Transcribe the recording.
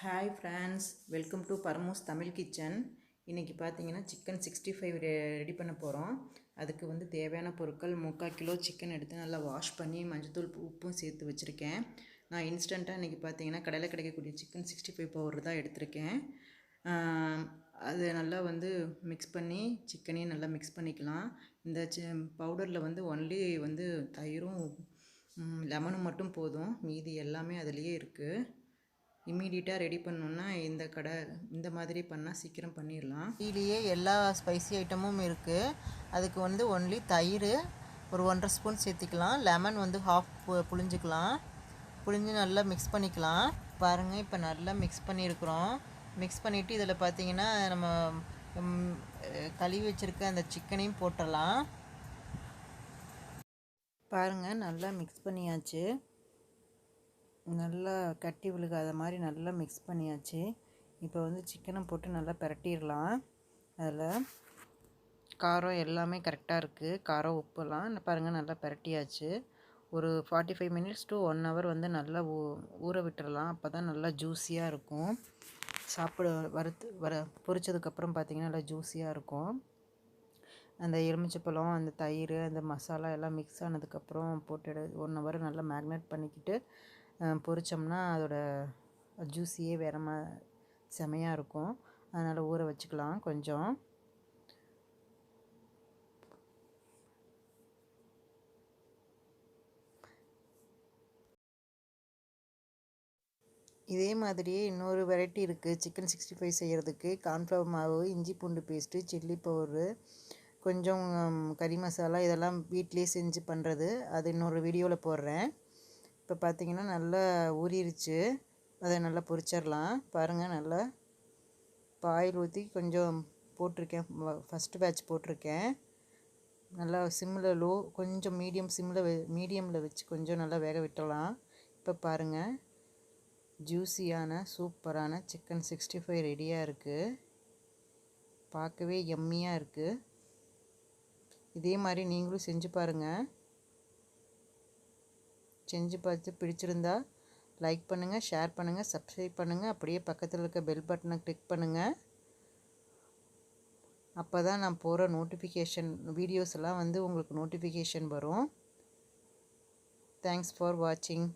Hi friends, welcome to Paramus Tamilkitchen. இன்னைக்கு பார்த்தீங்கன்னா chicken 65 ready பண்ண போகிறோம். அதுக்கு வந்து தேவையான பொருட்கள் 3/4 கிலோ சிக்கன் எடுத்து நல்லா வாஷ் பண்ணி மஞ்சத்தூள் உப்பும் சேர்த்து வச்சுருக்கேன். நான் இன்ஸ்டண்ட்டாக இன்றைக்கி பார்த்தீங்கன்னா கடையில் கிடைக்கக்கூடிய சிக்கன் 65 பவுடர் தான் எடுத்திருக்கேன். அது நல்லா வந்து மிக்ஸ் பண்ணி சிக்கனையும் நல்லா மிக்ஸ் பண்ணிக்கலாம். இந்த பவுடரில் வந்து ஒன்லி வந்து தயிரும் லெமனும் மட்டும் போதும், மீதி எல்லாமே அதுலேயே இருக்குது. இம்மீடியட்டாக ரெடி பண்ணணுன்னா இந்த மாதிரி பண்ணால் சீக்கிரம் பண்ணிடலாம். இதுலேயே எல்லா ஸ்பைசி ஐட்டமும் இருக்குது. அதுக்கு வந்து ஒன்லி தயிர் ஒரு 1.5 ஸ்பூன் சேர்த்திக்கலாம். லெமன் வந்து ஹாஃப் புழிஞ்சிக்கலாம். புழிஞ்சு நல்லா மிக்ஸ் பண்ணிக்கலாம். பாருங்கள், இப்போ நல்லா மிக்ஸ் பண்ணியிருக்கிறோம். மிக்ஸ் பண்ணிவிட்டு இதில் பார்த்தீங்கன்னா நம்ம கழுவி வச்சுருக்க அந்த சிக்கனையும் போட்டுடலாம். பாருங்கள், நல்லா மிக்ஸ் பண்ணியாச்சு. நல்லா கட்டி விழுகாத மாதிரி நல்லா மிக்ஸ் பண்ணியாச்சு. இப்போ வந்து சிக்கனை போட்டு நல்லா பிரட்டிடலாம். அதில் காரம் எல்லாமே கரெக்டாக இருக்குது. காரம் உப்புலாம் பாருங்கள் நல்லா பிரட்டியாச்சு. ஒரு 45 மினிட்ஸ் டு 1 ஹவர் வந்து நல்லா ஊற விட்டுறலாம். அப்போ தான் நல்லா ஜூஸியாக இருக்கும். பொரிச்சதுக்கப்புறம் பார்த்திங்கன்னா நல்லா ஜூஸியாக இருக்கும். அந்த எலுமிச்சப்பழம், அந்த தயிர், அந்த மசாலா எல்லாம் மிக்ஸ் ஆனதுக்கப்புறம் போட்டு 1 ஹவர் நல்லா மேக்னேட் பண்ணிக்கிட்டு பொரிச்சோம்னா அதோட ஜூஸியே வேறு செமையாக இருக்கும். அதனால் ஊற வச்சுக்கலாம் கொஞ்சம். இதே மாதிரியே இன்னொரு வெரைட்டி இருக்குது சிக்கன் 65 செய்கிறதுக்கு. கார்ன்ஃப்ளவர் மாவு, இஞ்சி பூண்டு பேஸ்ட்டு, சில்லி பவுட்ரு, கொஞ்சம் கறி மசாலா, இதெல்லாம் வீட்டிலே செஞ்சு பண்ணுறது. அது இன்னொரு வீடியோவில் போடுறேன். இப்போ பார்த்திங்கன்னா நல்லா ஊறிடுச்சு. அதை நல்லா பொரிச்சிடலாம். பாருங்கள், நல்லா ஆயில் ஊற்றி கொஞ்சம் போட்டிருக்கேன். ஃபஸ்ட்டு பேட்ச் போட்டிருக்கேன். நல்லா சிம்மில் கொஞ்சம் மீடியமில் வச்சு கொஞ்சம் நல்லா வேக விட்டலாம். இப்போ பாருங்கள், ஜூஸியான சூப்பரான சிக்கன் 65 ரெடியாக இருக்குது. பார்க்கவே எம்மியாக இருக்குது. இதே மாதிரி நீங்களும் செஞ்சு பாருங்கள். செஞ்சு பார்த்து பிடிச்சிருந்தா லைக் பண்ணுங்கள், ஷேர் பண்ணுங்கள், சப்ஸ்கிரைப் பண்ணுங்கள். அப்படியே பக்கத்தில் இருக்க பெல் பட்டனை கிளிக் பண்ணுங்கள். அப்போ தான் நான் போகிற வீடியோஸ் எல்லாம் வந்து உங்களுக்கு நோட்டிஃபிகேஷன் வரும். தேங்க்ஸ் ஃபார் வாட்சிங்.